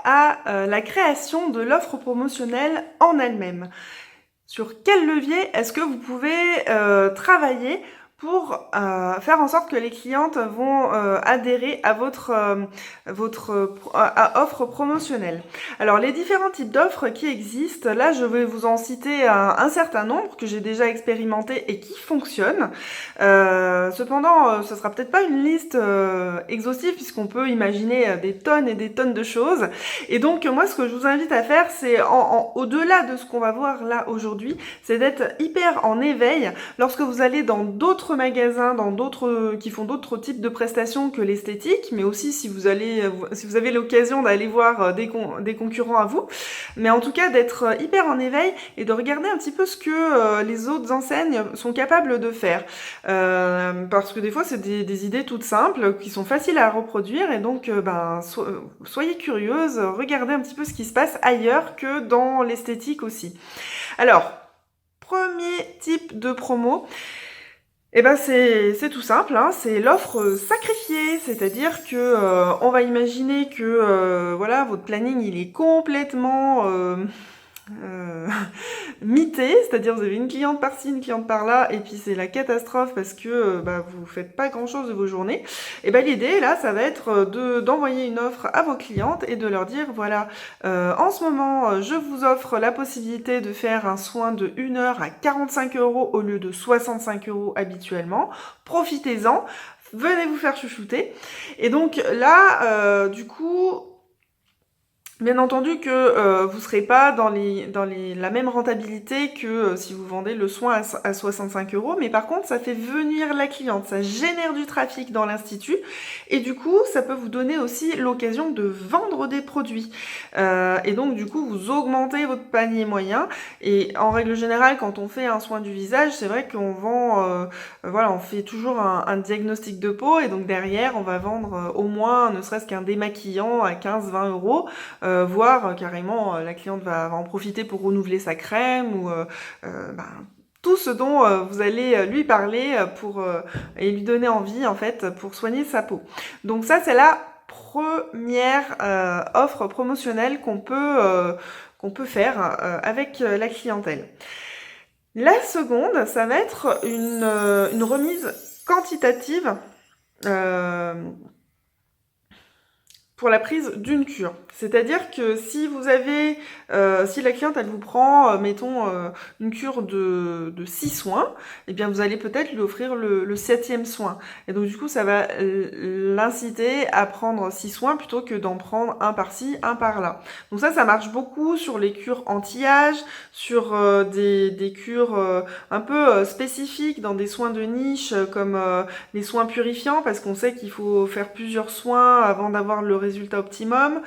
à la création de l'offre promotionnelle en elle-même. Sur quel levier est-ce que vous pouvez travailler pour faire en sorte que les clientes vont adhérer à votre offre promotionnelle. Alors, les différents types d'offres qui existent, là, je vais vous en citer un certain nombre que j'ai déjà expérimenté et qui fonctionnent. Cependant, ce sera peut-être pas une liste exhaustive puisqu'on peut imaginer des tonnes et des tonnes de choses. Et donc, moi, ce que je vous invite à faire, c'est au-delà de ce qu'on va voir là aujourd'hui, c'est d'être hyper en éveil lorsque vous allez dans d'autres magasins, qui font d'autres types de prestations que l'esthétique, mais aussi si vous avez l'occasion d'aller voir des concurrents à vous. Mais en tout cas, d'être hyper en éveil et de regarder un petit peu ce que les autres enseignes sont capables de faire. Parce que des fois, c'est des idées toutes simples qui sont faciles à reproduire et donc, soyez curieuse, regardez un petit peu ce qui se passe ailleurs que dans l'esthétique aussi. Alors, premier type de promo, c'est tout simple, hein, c'est l'offre sacrifiée, c'est-à-dire que on va imaginer que voilà, votre planning il est complètement mité, c'est-à-dire vous avez une cliente par-ci, une cliente par-là, et puis c'est la catastrophe parce que vous faites pas grand-chose de vos journées. Et l'idée là, ça va être d'envoyer une offre à vos clientes et de leur dire voilà, en ce moment, je vous offre la possibilité de faire un soin de 1 heure à 45 € au lieu de 65 € habituellement. Profitez-en, venez vous faire chouchouter. Et donc là, du coup, bien entendu que vous ne serez pas dans la même rentabilité que si vous vendez le soin à 65 €, mais par contre, ça fait venir la cliente, ça génère du trafic dans l'institut, et du coup, ça peut vous donner aussi l'occasion de vendre des produits. Et donc, du coup, vous augmentez votre panier moyen, et en règle générale, quand on fait un soin du visage, c'est vrai qu'on vend, on fait toujours un diagnostic de peau, et donc derrière, on va vendre au moins, ne serait-ce qu'un démaquillant à 15-20 €, voire carrément la cliente va en profiter pour renouveler sa crème ou tout ce dont vous allez lui parler et lui donner envie en fait pour soigner sa peau. Donc ça c'est la première offre promotionnelle qu'on peut faire avec la clientèle. La seconde, ça va être une remise quantitative pour la prise d'une cure. C'est-à-dire que si la cliente, elle vous prend, mettons, une cure de 6 soins, eh bien, vous allez peut-être lui offrir le 7e soin. Et donc, du coup, ça va l'inciter à prendre 6 soins plutôt que d'en prendre un par-ci, un par-là. Donc ça marche beaucoup sur les cures anti-âge, sur des cures un peu spécifiques dans des soins de niche, comme les soins purifiants, parce qu'on sait qu'il faut faire plusieurs soins avant d'avoir le résultat optimum,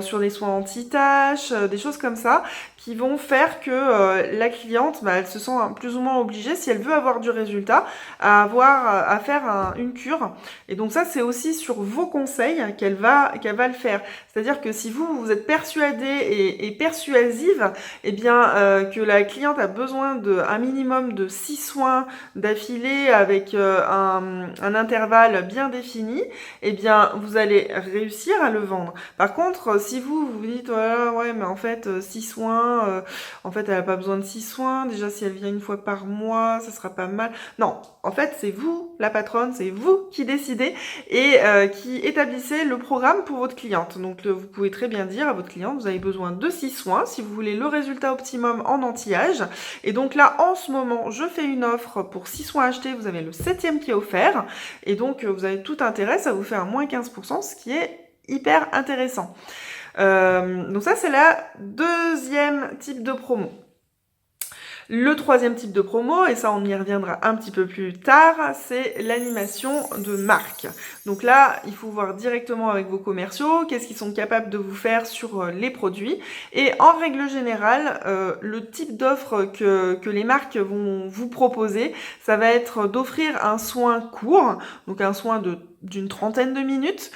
sur des soins anti-taches, des choses comme ça, qui vont faire que la cliente, elle se sent plus ou moins obligée, si elle veut avoir du résultat, à faire une cure. Et donc ça, c'est aussi sur vos conseils qu'elle va le faire. C'est-à-dire que si vous êtes persuadé et persuasive, que la cliente a besoin d'un minimum de 6 soins d'affilée avec un intervalle bien défini, vous allez réussir à le vendre. Par contre, si vous dites ouais, mais en fait 6 soins, en fait elle n'a pas besoin de 6 soins, déjà si elle vient une fois par mois, ça sera pas mal. Non, en fait c'est vous la patronne, c'est vous qui décidez et qui établissez le programme pour votre cliente. Donc vous pouvez très bien dire à votre cliente, vous avez besoin de 6 soins si vous voulez le résultat optimum en anti-âge. Et donc là, en ce moment, je fais une offre pour 6 soins achetés, vous avez le 7e qui est offert. Et donc, vous avez tout intérêt, ça vous fait un moins 15%, ce qui est hyper intéressant. Donc ça, c'est la deuxième type de promo. Le troisième type de promo, et ça on y reviendra un petit peu plus tard, c'est l'animation de marque. Donc là, il faut voir directement avec vos commerciaux qu'est-ce qu'ils sont capables de vous faire sur les produits. Et en règle générale, le type d'offre que les marques vont vous proposer, ça va être d'offrir un soin court, donc un soin de d'une trentaine de minutes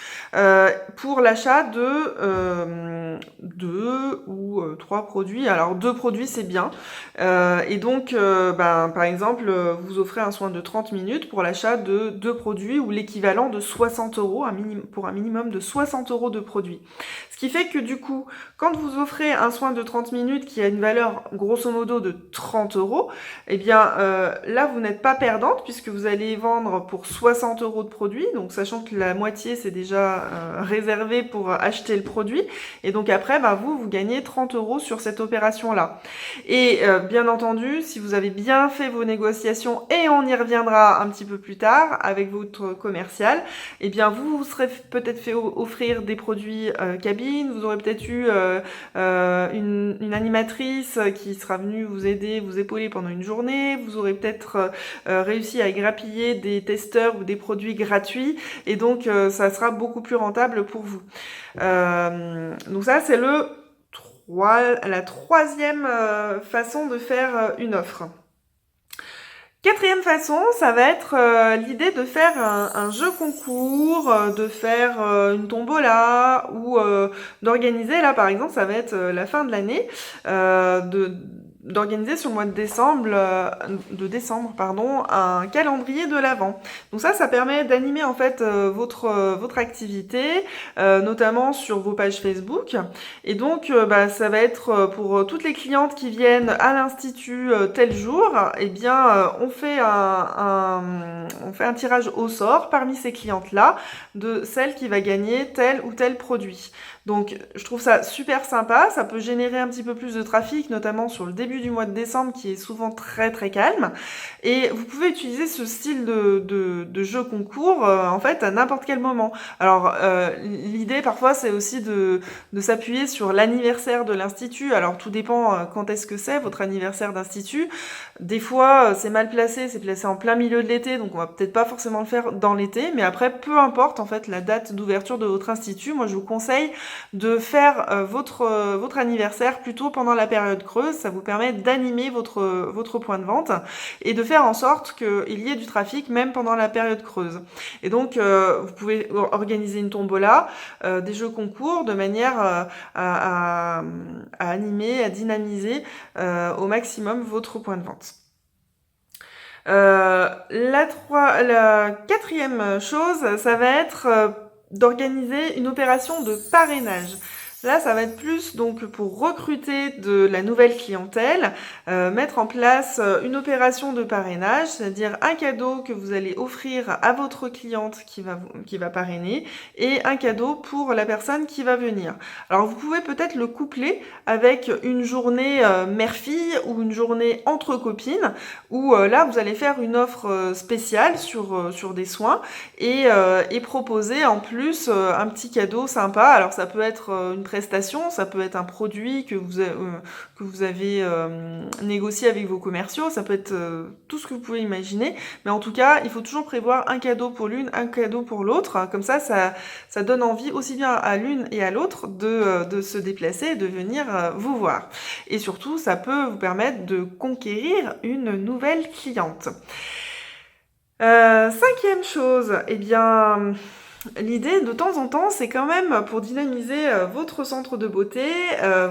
pour l'achat de 2 ou 3 produits. Alors 2 produits c'est bien. Et donc par exemple vous offrez un soin de 30 minutes pour l'achat de 2 produits ou l'équivalent de 60 €, pour un minimum de 60 € de produits. Ce qui fait que du coup, quand vous offrez un soin de 30 minutes qui a une valeur grosso modo de 30 €, eh bien là vous n'êtes pas perdante puisque vous allez vendre pour 60 € de produits, donc sachant que la moitié c'est déjà réservé pour acheter le produit, et donc après vous gagnez 30 € sur cette opération-là. Et bien entendu, si vous avez bien fait vos négociations, et on y reviendra un petit peu plus tard avec votre commercial, eh bien vous serez peut-être fait offrir des produits cabine, vous aurez peut-être eu une animatrice qui sera venue vous aider, vous épauler pendant une journée, vous aurez peut-être réussi à grappiller des testeurs ou des produits gratuits, et donc ça sera beaucoup plus rentable pour vous. Donc ça c'est la troisième façon de faire une offre. Quatrième façon, ça va être l'idée de faire un jeu concours, de faire une tombola, ou d'organiser, là par exemple, ça va être la fin de l'année, d'organiser sur le mois de décembre, un calendrier de l'Avent. Donc ça permet d'animer en fait votre activité, notamment sur vos pages Facebook. Et donc ça va être pour toutes les clientes qui viennent à l'institut tel jour, eh bien on fait un tirage au sort parmi ces clientes-là de celle qui va gagner tel ou tel produit. Donc je trouve ça super sympa, ça peut générer un petit peu plus de trafic, notamment sur le début du mois de décembre qui est souvent très très calme. Et vous pouvez utiliser ce style de jeu concours en fait à n'importe quel moment. Alors l'idée parfois c'est aussi de s'appuyer sur l'anniversaire de l'institut. Alors tout dépend quand est-ce que c'est votre anniversaire d'institut. Des fois c'est mal placé, c'est placé en plein milieu de l'été, donc on va peut-être pas forcément le faire dans l'été, mais après peu importe en fait la date d'ouverture de votre institut, moi je vous conseille de faire votre anniversaire plutôt pendant la période creuse. Ça vous permet d'animer votre point de vente et de faire en sorte qu'il y ait du trafic même pendant la période creuse. Et donc vous pouvez organiser une tombola, des jeux concours de manière à animer, à dynamiser au maximum votre point de vente. La quatrième chose, ça va être d'organiser une opération de parrainage. Là, ça va être plus donc pour recruter de la nouvelle clientèle, mettre en place une opération de parrainage, c'est-à-dire un cadeau que vous allez offrir à votre cliente qui va parrainer, et un cadeau pour la personne qui va venir. Alors vous pouvez peut-être le coupler avec une journée mère-fille ou une journée entre copines, où là vous allez faire une offre spéciale sur des soins, et proposer en plus un petit cadeau sympa. Alors ça peut être une prestation, ça peut être un produit que vous avez négocié avec vos commerciaux, ça peut être tout ce que vous pouvez imaginer, mais en tout cas il faut toujours prévoir un cadeau pour l'une, un cadeau pour l'autre, comme ça donne envie aussi bien à l'une et à l'autre de se déplacer et de venir vous voir. Et surtout ça peut vous permettre de conquérir une nouvelle cliente. Cinquième chose, eh bien l'idée de temps en temps, c'est quand même pour dynamiser votre centre de beauté,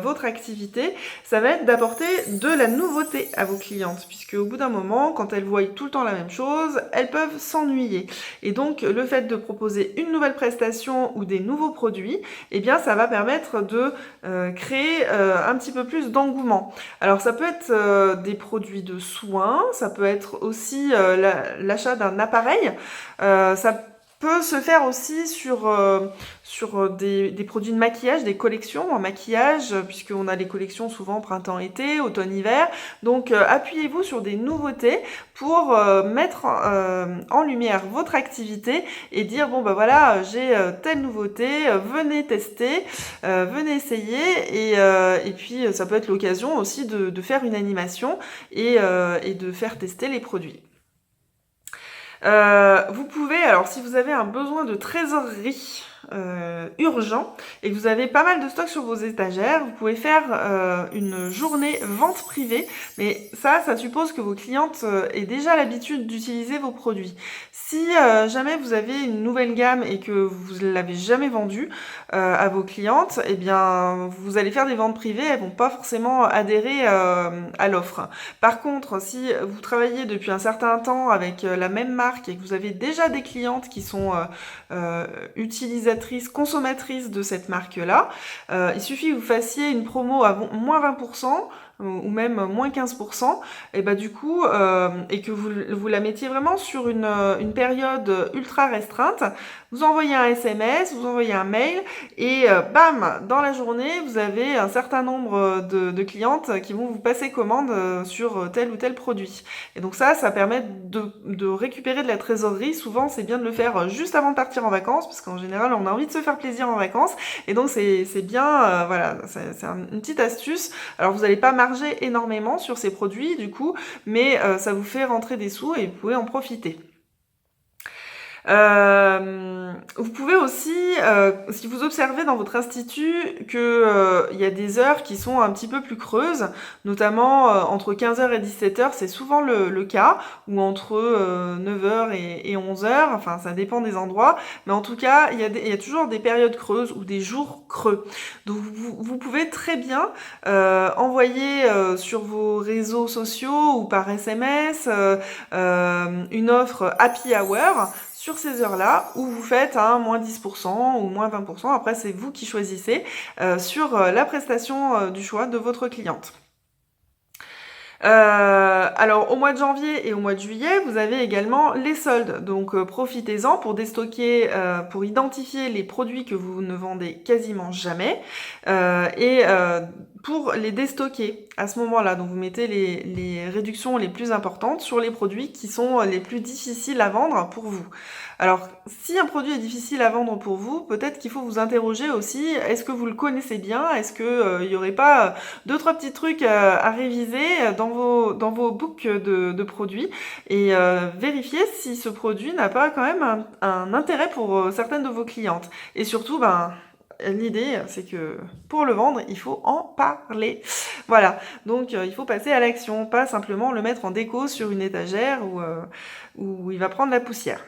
votre activité, ça va être d'apporter de la nouveauté à vos clientes, puisque au bout d'un moment, quand elles voient tout le temps la même chose, elles peuvent s'ennuyer. Et donc le fait de proposer une nouvelle prestation ou des nouveaux produits, eh bien ça va permettre de créer un petit peu plus d'engouement. Alors ça peut être des produits de soins, ça peut être aussi l'achat d'un appareil, ça peut se faire aussi sur des produits de maquillage, des collections en maquillage, puisqu'on a les collections souvent printemps-été, automne-hiver. Donc appuyez-vous sur des nouveautés pour mettre en lumière votre activité et dire bon bah voilà, j'ai telle nouveauté, venez tester, venez essayer, et puis ça peut être l'occasion aussi de faire une animation et de faire tester les produits. Vous pouvez, alors si vous avez un besoin de trésorerie, urgent et que vous avez pas mal de stock sur vos étagères, vous pouvez faire une journée vente privée, mais ça suppose que vos clientes aient déjà l'habitude d'utiliser vos produits. Si jamais vous avez une nouvelle gamme et que vous ne l'avez jamais vendue à vos clientes, eh bien vous allez faire des ventes privées, elles vont pas forcément adhérer à l'offre. Par contre, si vous travaillez depuis un certain temps avec la même marque et que vous avez déjà des clientes qui sont utilisatrices, consommatrices de cette marque-là, il suffit que vous fassiez une promo à moins 20%, ou même moins 15%, et bah du coup, et que vous la mettiez vraiment sur une période ultra restreinte, vous envoyez un SMS, vous envoyez un mail, et bam, dans la journée, vous avez un certain nombre de clientes qui vont vous passer commande sur tel ou tel produit. Et donc ça permet de récupérer de la trésorerie. Souvent, c'est bien de le faire juste avant de partir en vacances, parce qu'en général, on a envie de se faire plaisir en vacances, et donc c'est bien, voilà, c'est une petite astuce. Alors vous n'allez pas marger énormément sur ces produits du coup, mais ça vous fait rentrer des sous et vous pouvez en profiter. Vous pouvez aussi, si vous observez dans votre institut que y a des heures qui sont un petit peu plus creuses, notamment entre 15h et 17h, c'est souvent le cas, ou entre 9h et 11h, enfin ça dépend des endroits, mais en tout cas, il y a toujours des périodes creuses ou des jours creux. Donc vous pouvez très bien envoyer sur vos réseaux sociaux ou par SMS une offre happy hour sur ces heures-là, où vous faites un moins 10% ou moins 20%, après c'est vous qui choisissez, sur la prestation du choix de votre cliente. Alors au mois de janvier et au mois de juillet, vous avez également les soldes, donc profitez-en pour déstocker, pour identifier les produits que vous ne vendez quasiment jamais, et pour les déstocker à ce moment-là. Donc vous mettez les réductions les plus importantes sur les produits qui sont les plus difficiles à vendre pour vous. Alors si un produit est difficile à vendre pour vous, peut-être qu'il faut vous interroger aussi, est-ce que vous le connaissez bien? Est-ce que il y aurait pas 2-3 petits trucs à réviser dans vos books de produits, et vérifier si ce produit n'a pas quand même un intérêt pour certaines de vos clientes. Et surtout, l'idée, c'est que pour le vendre, il faut en parler. Voilà, donc il faut passer à l'action, pas simplement le mettre en déco sur une étagère où il va prendre la poussière.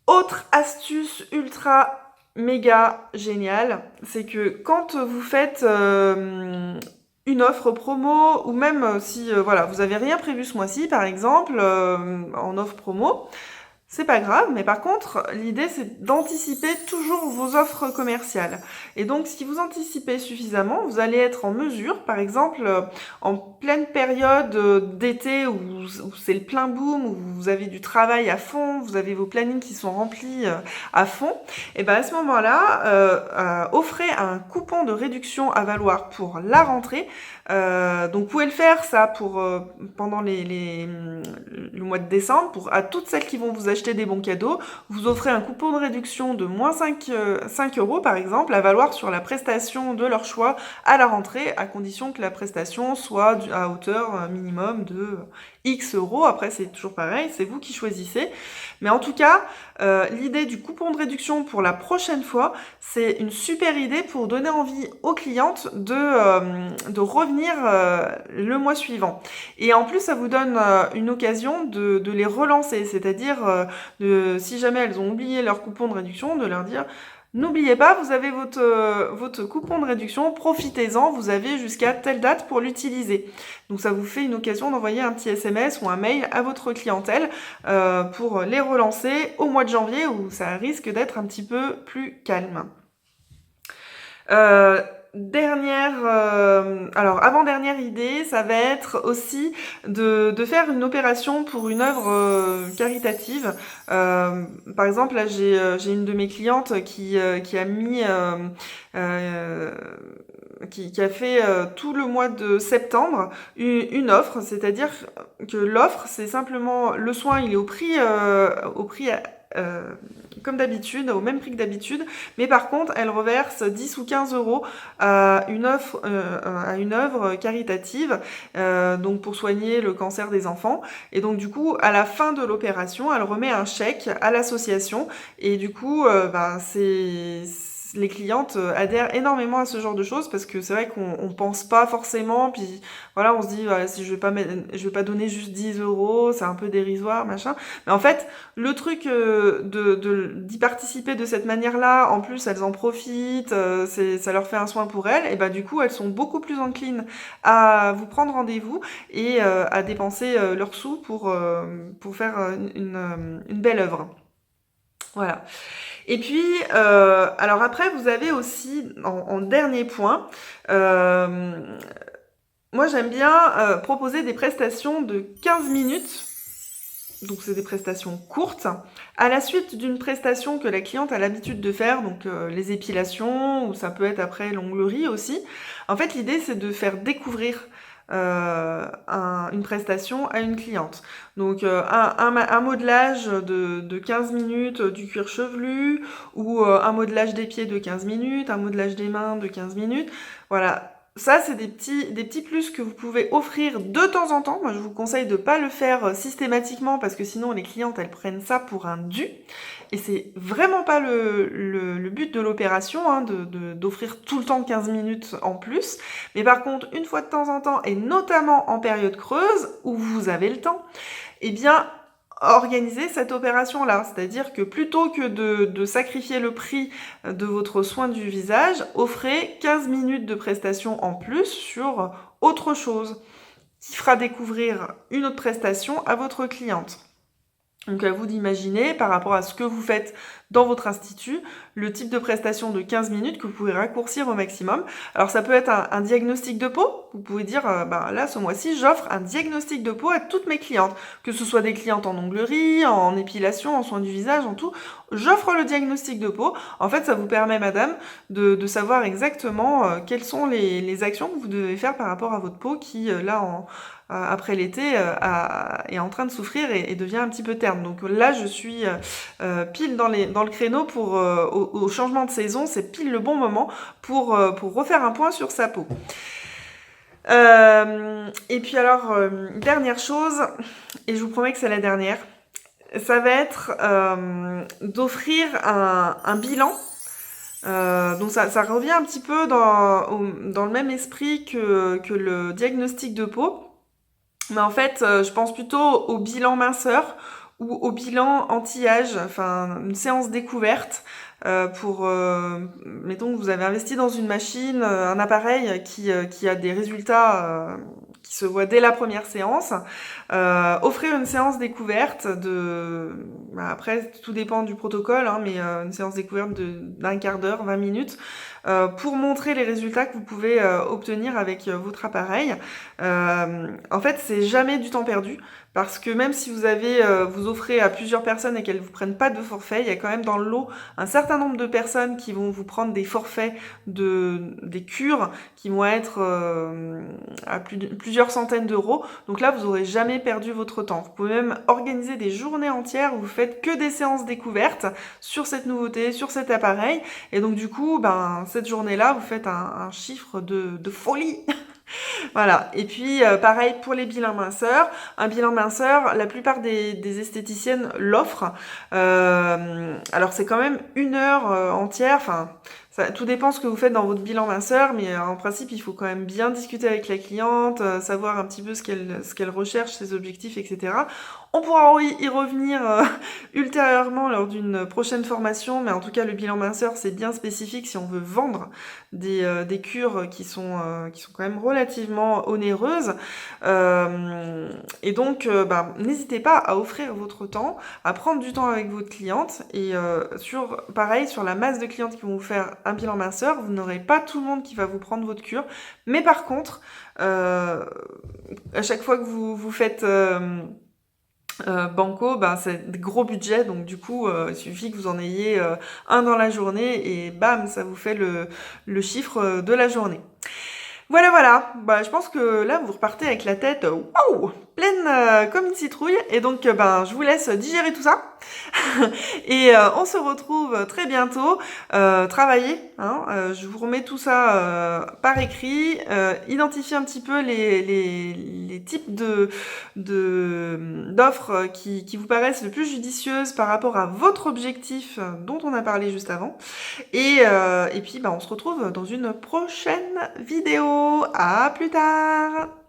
Autre astuce ultra méga géniale, c'est que quand vous faites une offre promo, ou même si voilà, vous avez rien prévu ce mois-ci par exemple, en offre promo, c'est pas grave, mais par contre, l'idée c'est d'anticiper toujours vos offres commerciales. Et donc, si vous anticipez suffisamment, vous allez être en mesure, par exemple, en pleine période d'été où c'est le plein boom, où vous avez du travail à fond, vous avez vos plannings qui sont remplis à fond, et ben à ce moment-là, offrez un coupon de réduction à valoir pour la rentrée. Donc vous pouvez le faire ça pour pendant le mois de décembre, à toutes celles qui vont vous acheter des bons cadeaux, vous offrez un coupon de réduction de moins 5 € par exemple, à valoir sur la prestation de leur choix à la rentrée, à condition que la prestation soit à hauteur minimum de X euros. Après c'est toujours pareil, c'est vous qui choisissez. Mais en tout cas, l'idée du coupon de réduction pour la prochaine fois, c'est une super idée pour donner envie aux clientes de revenir le mois suivant. Et en plus, ça vous donne une occasion de les relancer, c'est-à-dire si jamais elles ont oublié leur coupon de réduction, de leur dire: n'oubliez pas, vous avez votre coupon de réduction, profitez-en, vous avez jusqu'à telle date pour l'utiliser. Donc ça vous fait une occasion d'envoyer un petit SMS ou un mail à votre clientèle pour les relancer au mois de janvier, où ça risque d'être un petit peu plus calme. Avant-dernière idée, ça va être aussi de faire une opération pour une œuvre caritative. Par exemple, là, j'ai une de mes clientes qui a mis qui a fait tout le mois de septembre une offre, c'est-à-dire que l'offre, c'est simplement le soin, il est au prix comme d'habitude, au même prix que d'habitude, mais par contre, elle reverse 10 ou 15 euros à une œuvre caritative, donc pour soigner le cancer des enfants. Et donc du coup, à la fin de l'opération, elle remet un chèque à l'association, et du coup, les clientes adhèrent énormément à ce genre de choses parce que c'est vrai qu'on pense pas forcément, puis voilà, on se dit si je vais pas donner juste 10 euros, c'est un peu dérisoire, machin. Mais en fait, le truc d'y participer de cette manière-là, en plus elles en profitent, ça leur fait un soin pour elles, et bah du coup elles sont beaucoup plus enclines à vous prendre rendez-vous et à dépenser leurs sous pour faire une belle œuvre. Voilà. Et puis, alors après, vous avez aussi, en dernier point, moi j'aime bien proposer des prestations de 15 minutes, donc c'est des prestations courtes, à la suite d'une prestation que la cliente a l'habitude de faire, donc les épilations, ou ça peut être après l'onglerie aussi. En fait, l'idée c'est de faire découvrir une prestation à une cliente. Donc un modelage de 15 minutes du cuir chevelu, ou un modelage des pieds de 15 minutes, un modelage des mains de 15 minutes. Voilà. Ça, c'est des petits plus que vous pouvez offrir de temps en temps. Moi, je vous conseille de ne pas le faire systématiquement parce que sinon, les clientes, elles prennent ça pour un dû. Et c'est vraiment pas le but de l'opération, hein, d'offrir tout le temps 15 minutes en plus. Mais par contre, une fois de temps en temps, et notamment en période creuse, où vous avez le temps, eh bien, organiser cette opération-là. C'est-à-dire que plutôt que de sacrifier le prix de votre soin du visage, offrez 15 minutes de prestation en plus sur autre chose qui fera découvrir une autre prestation à votre cliente. Donc à vous d'imaginer, par rapport à ce que vous faites dans votre institut, le type de prestation de 15 minutes que vous pouvez raccourcir au maximum. Alors ça peut être un diagnostic de peau. Vous pouvez dire, là ce mois-ci, j'offre un diagnostic de peau à toutes mes clientes. Que ce soit des clientes en onglerie, en épilation, en soins du visage, en tout. J'offre le diagnostic de peau. En fait, ça vous permet, madame, de savoir exactement quelles sont les actions que vous devez faire par rapport à votre peau qui, après l'été, est en train de souffrir et devient un petit peu terne. Donc là, je suis pile dans le créneau pour au changement de saison, c'est pile le bon moment pour refaire un point sur sa peau. Et puis alors, dernière chose, et je vous promets que c'est la dernière, ça va être d'offrir un bilan. Donc ça revient un petit peu dans le même esprit que le diagnostic de peau. Mais en fait, je pense plutôt au bilan minceur ou au bilan anti-âge, enfin une séance découverte mettons que vous avez investi dans une machine, un appareil qui a des résultats qui se voient dès la première séance. Offrir une séance découverte après tout dépend du protocole, hein, mais une séance découverte d'un quart d'heure, 20 minutes, pour montrer les résultats que vous pouvez obtenir avec votre appareil. En fait, c'est jamais du temps perdu, parce que même si vous offrez à plusieurs personnes et qu'elles vous prennent pas de forfait, il y a quand même dans le lot un certain nombre de personnes qui vont vous prendre des forfaits des cures qui vont être à plusieurs centaines d'euros. Donc là, vous aurez jamais perdu votre temps. Vous pouvez même organiser des journées entières où vous faites que des séances découvertes sur cette nouveauté, sur cet appareil. Et donc du coup, cette journée-là, vous faites un chiffre de folie. Voilà. Et puis pareil pour les bilans minceurs. Un bilan minceur, la plupart des esthéticiennes l'offrent. Alors c'est quand même 1 heure entière. Enfin, tout dépend ce que vous faites dans votre bilan minceur, mais en principe, il faut quand même bien discuter avec la cliente, savoir un petit peu ce qu'elle recherche, ses objectifs, etc. On pourra y revenir ultérieurement lors d'une prochaine formation, mais en tout cas, le bilan minceur, c'est bien spécifique si on veut vendre des cures qui sont quand même relativement onéreuses. Et donc, n'hésitez pas à offrir votre temps, à prendre du temps avec votre cliente, et pareil, sur la masse de clientes qui vont vous faire un bilan minceur, vous n'aurez pas tout le monde qui va vous prendre votre cure, mais par contre, à chaque fois que vous faites banco, c'est des gros budgets, donc du coup, il suffit que vous en ayez un dans la journée, et bam, ça vous fait le chiffre de la journée. Voilà. Je pense que là, vous repartez avec la tête, waouh, pleine comme une citrouille, et donc, je vous laisse digérer tout ça. Et on se retrouve très bientôt. Travaillez, hein, je vous remets tout ça par écrit. Identifiez un petit peu les types d'offres qui vous paraissent le plus judicieuses par rapport à votre objectif dont on a parlé juste avant. Et puis, on se retrouve dans une prochaine vidéo. À plus tard!